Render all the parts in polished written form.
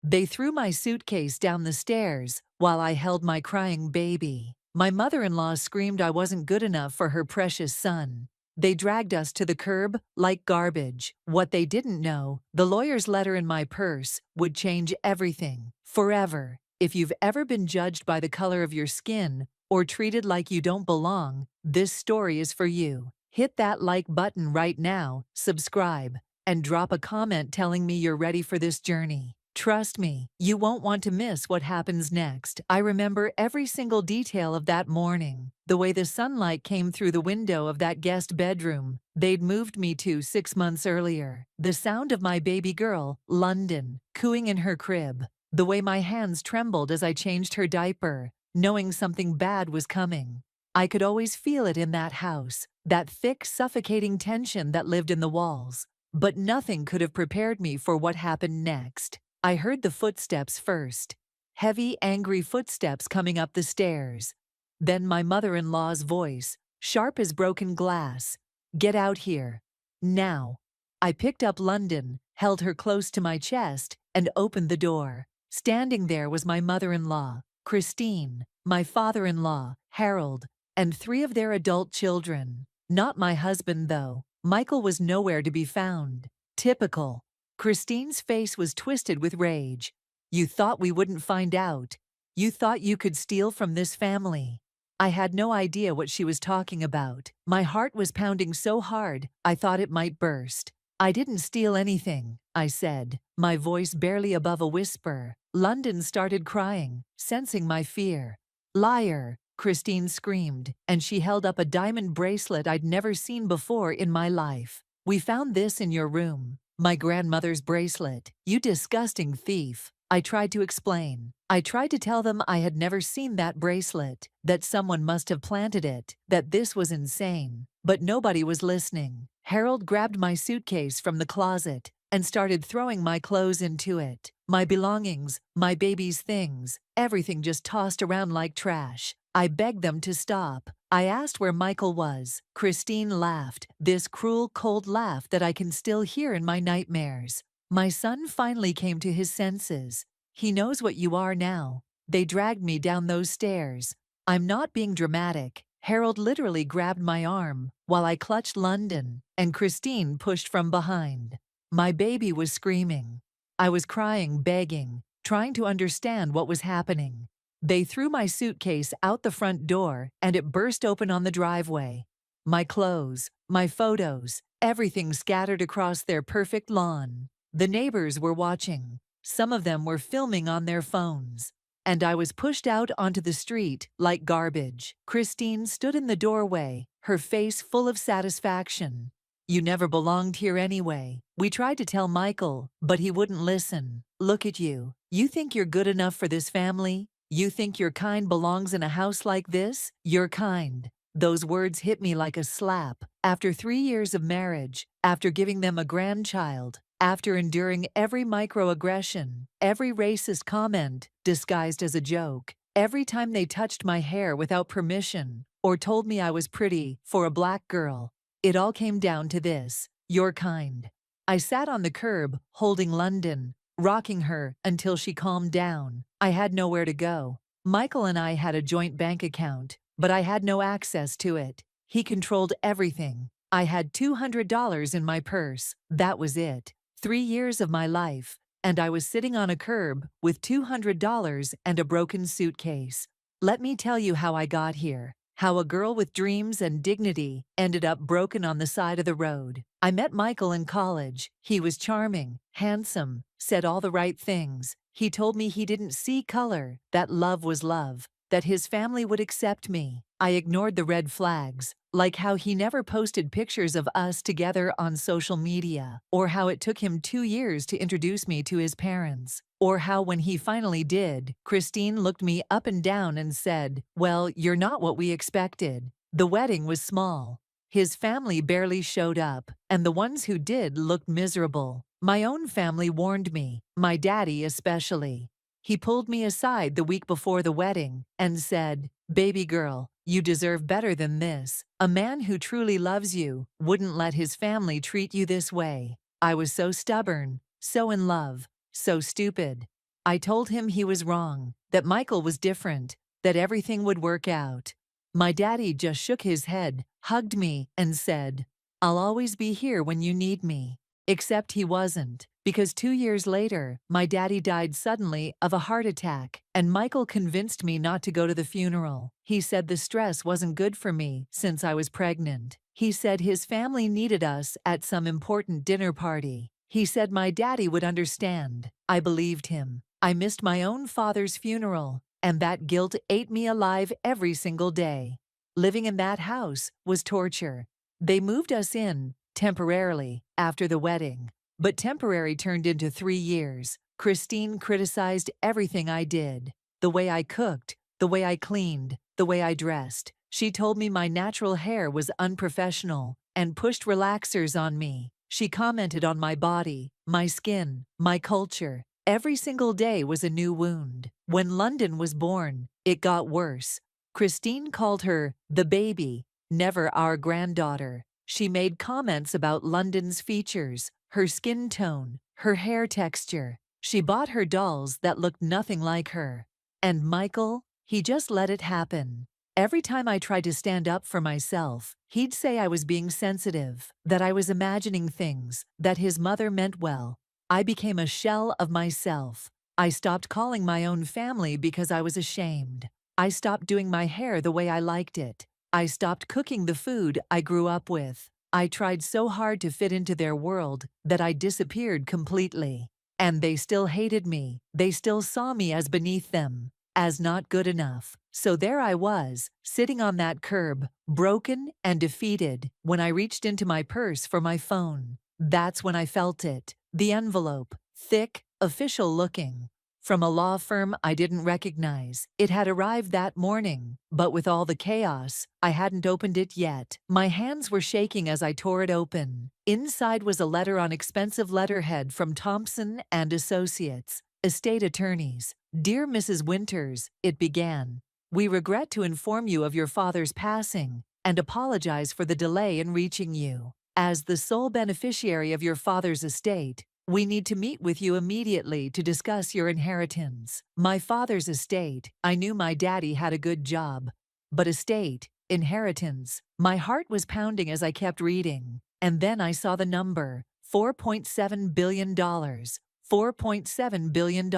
They threw my suitcase down the stairs while I held my crying baby. My mother-in-law screamed I wasn't good enough for her precious son. They dragged us to the curb like garbage. What they didn't know, the lawyer's letter in my purse would change everything, forever. If you've ever been judged by the color of your skin or treated like you don't belong, this story is for you. Hit that like button right now, subscribe, and drop a comment telling me you're ready for this journey. Trust me, you won't want to miss what happens next. I remember every single detail of that morning. The way the sunlight came through the window of that guest bedroom they'd moved me to 6 months earlier. The sound of my baby girl, London, cooing in her crib. The way my hands trembled as I changed her diaper, knowing something bad was coming. I could always feel it in that house, that thick, suffocating tension that lived in the walls. But nothing could have prepared me for what happened next. I heard the footsteps first. Heavy, angry footsteps coming up the stairs. Then my mother-in-law's voice, sharp as broken glass. "Get out here. Now." I picked up London, held her close to my chest, and opened the door. Standing there was my mother-in-law, Christine, my father-in-law, Harold, and 3 of their adult children. Not my husband, though. Michael was nowhere to be found. Typical. Christine's face was twisted with rage. "You thought we wouldn't find out. You thought you could steal from this family." I had no idea what she was talking about. My heart was pounding so hard, I thought it might burst. "I didn't steal anything," I said, my voice barely above a whisper. London started crying, sensing my fear. "Liar!" Christine screamed, and she held up a diamond bracelet I'd never seen before in my life. "We found this in your room. My grandmother's bracelet. You disgusting thief." I tried to explain. I tried to tell them I had never seen that bracelet, that someone must have planted it, that this was insane. But nobody was listening. Harold grabbed my suitcase from the closet and started throwing my clothes into it. My belongings, my baby's things, everything just tossed around like trash. I begged them to stop. I asked where Michael was. Christine laughed, this cruel, cold laugh that I can still hear in my nightmares. "My son finally came to his senses. He knows what you are now." They dragged me down those stairs. I'm not being dramatic. Harold literally grabbed my arm while I clutched London, and Christine pushed from behind. My baby was screaming. I was crying, begging, trying to understand what was happening. They threw my suitcase out the front door, and it burst open on the driveway. My clothes, my photos, everything scattered across their perfect lawn. The neighbors were watching. Some of them were filming on their phones. And I was pushed out onto the street like garbage. Christine stood in the doorway, her face full of satisfaction. "You never belonged here anyway. We tried to tell Michael, but he wouldn't listen. Look at you. You think you're good enough for this family? You think your kind belongs in a house like this? Your kind." Those words hit me like a slap. After 3 years of marriage, after giving them a grandchild, after enduring every microaggression, every racist comment disguised as a joke, every time they touched my hair without permission or told me I was pretty for a black girl, it all came down to this: your kind. I sat on the curb, holding London, rocking her until she calmed down. I had nowhere to go. Michael and I had a joint bank account, but I had no access to it. He controlled everything. I had $200 in my purse. That was it. 3 years of my life, and I was sitting on a curb with $200 and a broken suitcase. Let me tell you how I got here. How a girl with dreams and dignity ended up broken on the side of the road. I met Michael in college. He was charming, handsome, said all the right things. He told me he didn't see color, that love was love, that his family would accept me. I ignored the red flags, like how he never posted pictures of us together on social media, or how it took him 2 years to introduce me to his parents, or how when he finally did, Christine looked me up and down and said, "Well, you're not what we expected." The wedding was small. His family barely showed up, and the ones who did looked miserable. My own family warned me, my daddy especially. He pulled me aside the week before the wedding and said, "Baby girl, you deserve better than this. A man who truly loves you wouldn't let his family treat you this way." I was so stubborn, so in love, so stupid. I told him he was wrong, that Michael was different, that everything would work out. My daddy just shook his head, hugged me, and said, "I'll always be here when you need me." Except he wasn't, because 2 years later, my daddy died suddenly of a heart attack, and Michael convinced me not to go to the funeral. He said the stress wasn't good for me since I was pregnant. He said his family needed us at some important dinner party. He said my daddy would understand. I believed him. I missed my own father's funeral, and that guilt ate me alive every single day. Living in that house was torture. They moved us in, temporarily, after the wedding. But temporary turned into 3 years. Christine criticized everything I did. The way I cooked, the way I cleaned, the way I dressed. She told me my natural hair was unprofessional and pushed relaxers on me. She commented on my body, my skin, my culture. Every single day was a new wound. When London was born, it got worse. Christine called her the baby, never our granddaughter. She made comments about London's features, her skin tone, her hair texture. She bought her dolls that looked nothing like her. And Michael, he just let it happen. Every time I tried to stand up for myself, he'd say I was being sensitive, that I was imagining things, that his mother meant well. I became a shell of myself. I stopped calling my own family because I was ashamed. I stopped doing my hair the way I liked it. I stopped cooking the food I grew up with. I tried so hard to fit into their world that I disappeared completely. And they still hated me. They still saw me as beneath them, as not good enough. So there I was, sitting on that curb, broken and defeated, when I reached into my purse for my phone. That's when I felt it. The envelope, thick, official looking. From a law firm I didn't recognize. It had arrived that morning, but with all the chaos, I hadn't opened it yet. My hands were shaking as I tore it open. Inside was a letter on expensive letterhead from Thompson and Associates, estate attorneys. "Dear Mrs. Winters," it began, "we regret to inform you of your father's passing and apologize for the delay in reaching you. As the sole beneficiary of your father's estate, we need to meet with you immediately to discuss your inheritance." My father's estate, I knew my daddy had a good job. But estate, inheritance, my heart was pounding as I kept reading. And then I saw the number, $4.7 billion. $4.7 billion.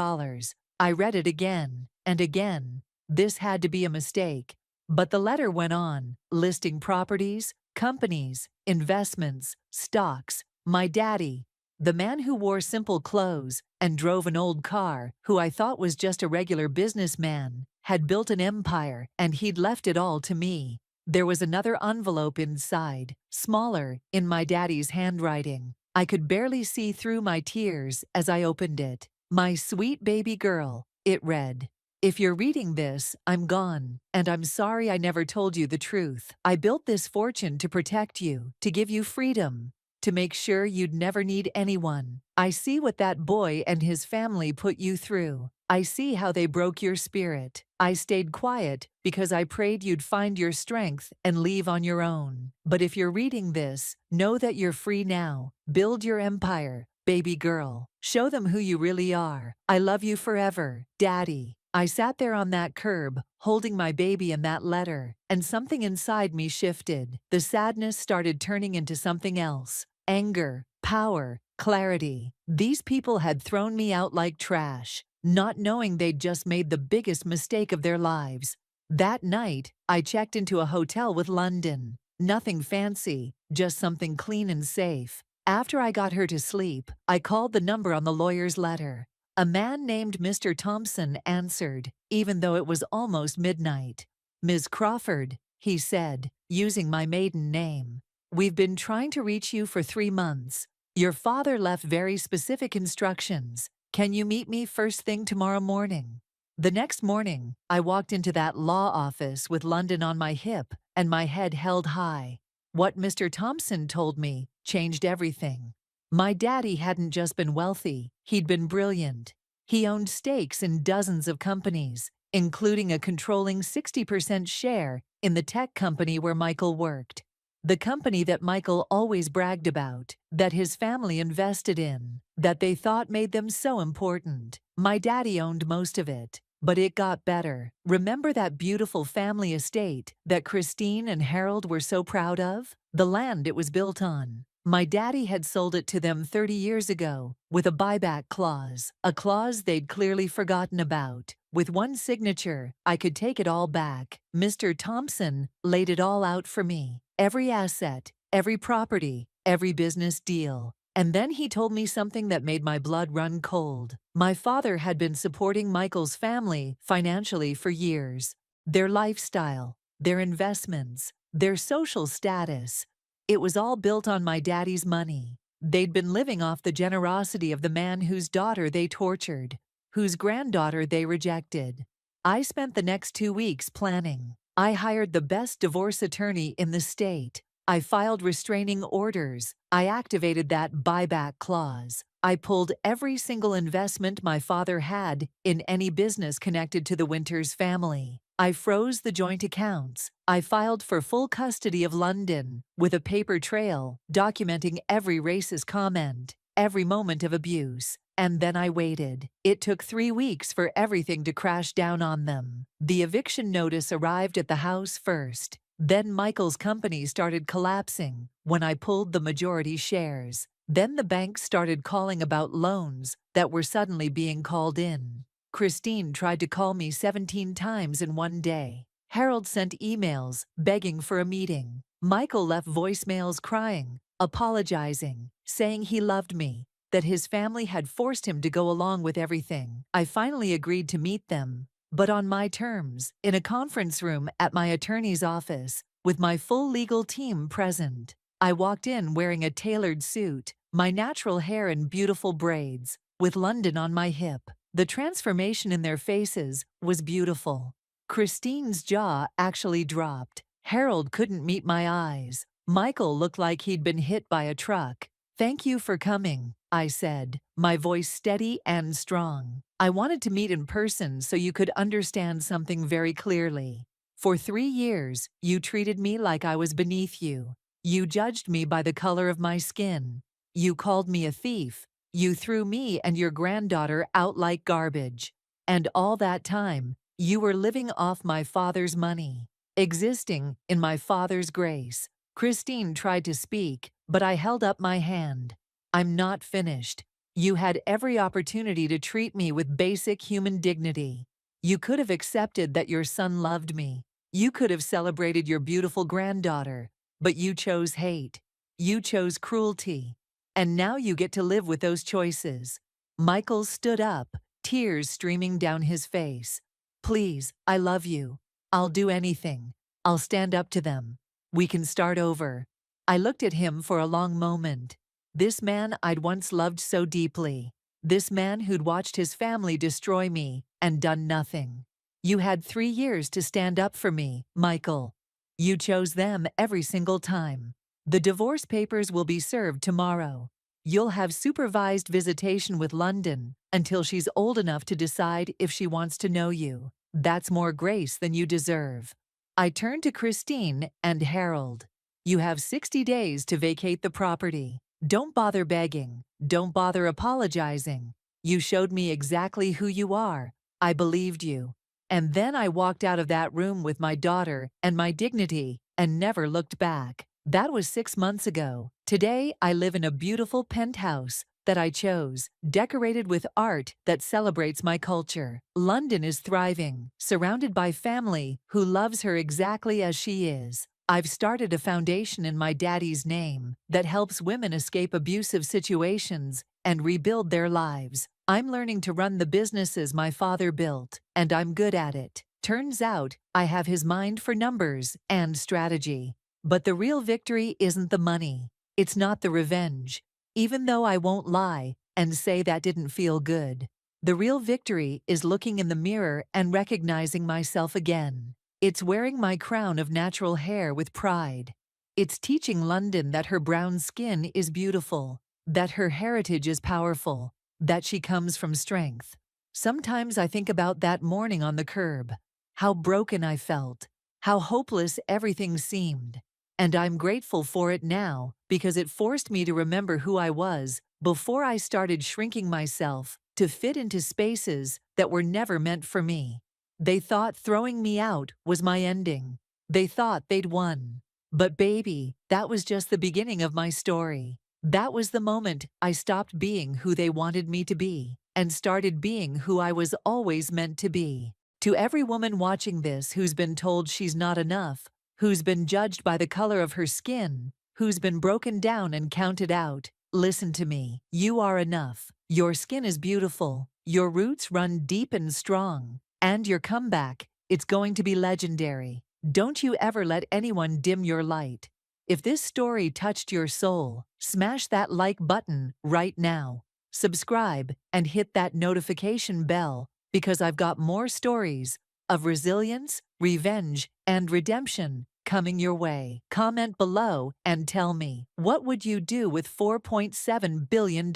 I read it again and again. This had to be a mistake. But the letter went on, listing properties, companies, investments, stocks. My daddy, the man who wore simple clothes and drove an old car, who I thought was just a regular businessman, had built an empire, and he'd left it all to me. There was another envelope inside, smaller, in my daddy's handwriting. I could barely see through my tears as I opened it. "My sweet baby girl," it read. "If you're reading this, I'm gone, and I'm sorry I never told you the truth. I built this fortune to protect you, to give you freedom, to make sure you'd never need anyone. I see what that boy and his family put you through. I see how they broke your spirit. I stayed quiet because I prayed you'd find your strength and leave on your own. But if you're reading this, know that you're free now. Build your empire, baby girl. Show them who you really are. I love you forever, Daddy." I sat there on that curb, holding my baby and that letter, and something inside me shifted. The sadness started turning into something else. Anger, power, clarity. These people had thrown me out like trash, not knowing they'd just made the biggest mistake of their lives. That night, I checked into a hotel with London. Nothing fancy, just something clean and safe. After I got her to sleep, I called the number on the lawyer's letter. A man named Mr. Thompson answered, even though it was almost midnight. "Ms. Crawford," he said, using my maiden name. "We've been trying to reach you for 3 months. Your father left very specific instructions. Can you meet me first thing tomorrow morning?" The next morning, I walked into that law office with London on my hip and my head held high. What Mr. Thompson told me changed everything. My daddy hadn't just been wealthy, he'd been brilliant. He owned stakes in dozens of companies, including a controlling 60% share in the tech company where Michael worked. The company that Michael always bragged about, that his family invested in, that they thought made them so important. My daddy owned most of it. But it got better. Remember that beautiful family estate that Christine and Harold were so proud of? The land it was built on. My daddy had sold it to them 30 years ago, with a buyback clause, a clause they'd clearly forgotten about. With one signature, I could take it all back. Mr. Thompson laid it all out for me. Every asset, every property, every business deal. And then he told me something that made my blood run cold. My father had been supporting Michael's family financially for years. Their lifestyle, their investments, their social status. It was all built on my daddy's money. They'd been living off the generosity of the man whose daughter they tortured, whose granddaughter they rejected. I spent the next 2 weeks planning. I hired the best divorce attorney in the state. I filed restraining orders. I activated that buyback clause. I pulled every single investment my father had in any business connected to the Winters family. I froze the joint accounts. I filed for full custody of London, with a paper trail documenting every racist comment, every moment of abuse. And then I waited. It took 3 weeks for everything to crash down on them. The eviction notice arrived at the house first. Then Michael's company started collapsing when I pulled the majority shares. Then the banks started calling about loans that were suddenly being called in. Christine tried to call me 17 times in one day. Harold sent emails begging for a meeting. Michael left voicemails crying, apologizing, saying he loved me, that his family had forced him to go along with everything. I finally agreed to meet them, but on my terms, in a conference room at my attorney's office, with my full legal team present. I walked in wearing a tailored suit, my natural hair in beautiful braids, with London on my hip. The transformation in their faces was beautiful. Christine's jaw actually dropped. Harold couldn't meet my eyes. Michael looked like he'd been hit by a truck. "Thank you for coming," I said, my voice steady and strong. "I wanted to meet in person so you could understand something very clearly. For 3 years, you treated me like I was beneath you. You judged me by the color of my skin. You called me a thief. You threw me and your granddaughter out like garbage. And all that time, you were living off my father's money, existing in my father's grace." Christine tried to speak, but I held up my hand. "I'm not finished. You had every opportunity to treat me with basic human dignity. You could have accepted that your son loved me. You could have celebrated your beautiful granddaughter, but you chose hate. You chose cruelty. And now you get to live with those choices." Michael stood up, tears streaming down his face. "Please, I love you. I'll do anything. I'll stand up to them. We can start over." I looked at him for a long moment. This man I'd once loved so deeply. This man who'd watched his family destroy me and done nothing. "You had 3 years to stand up for me, Michael. You chose them every single time. The divorce papers will be served tomorrow. You'll have supervised visitation with London until she's old enough to decide if she wants to know you. That's more grace than you deserve." I turned to Christine and Harold. "You have 60 days to vacate the property. Don't bother begging. Don't bother apologizing. You showed me exactly who you are. I believed you." And then I walked out of that room with my daughter and my dignity and never looked back. That was 6 months ago. Today, I live in a beautiful penthouse that I chose, decorated with art that celebrates my culture. London is thriving, surrounded by family who loves her exactly as she is. I've started a foundation in my daddy's name that helps women escape abusive situations and rebuild their lives. I'm learning to run the businesses my father built, and I'm good at it. Turns out, I have his mind for numbers and strategy. But the real victory isn't the money. It's not the revenge. Even though I won't lie and say that didn't feel good. The real victory is looking in the mirror and recognizing myself again. It's wearing my crown of natural hair with pride. It's teaching London that her brown skin is beautiful, that her heritage is powerful, that she comes from strength. Sometimes I think about that morning on the curb, how broken I felt, how hopeless everything seemed. And I'm grateful for it now because it forced me to remember who I was before I started shrinking myself to fit into spaces that were never meant for me. They thought throwing me out was my ending. They thought they'd won. But baby, that was just the beginning of my story. That was the moment I stopped being who they wanted me to be and started being who I was always meant to be. To every woman watching this who's been told she's not enough, who's been judged by the color of her skin, who's been broken down and counted out, listen to me. You are enough. Your skin is beautiful. Your roots run deep and strong. And your comeback, it's going to be legendary. Don't you ever let anyone dim your light. If this story touched your soul, smash that like button right now. Subscribe and hit that notification bell because I've got more stories of resilience, revenge, and redemption coming your way. Comment below and tell me, what would you do with $4.7 billion?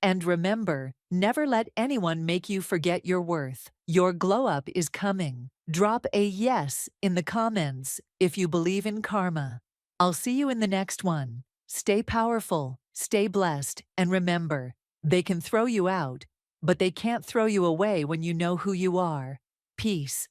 And remember, never let anyone make you forget your worth. Your glow up is coming. Drop a yes in the comments if you believe in karma. I'll see you in the next one. Stay powerful, stay blessed, and remember, they can throw you out, but they can't throw you away when you know who you are. Peace.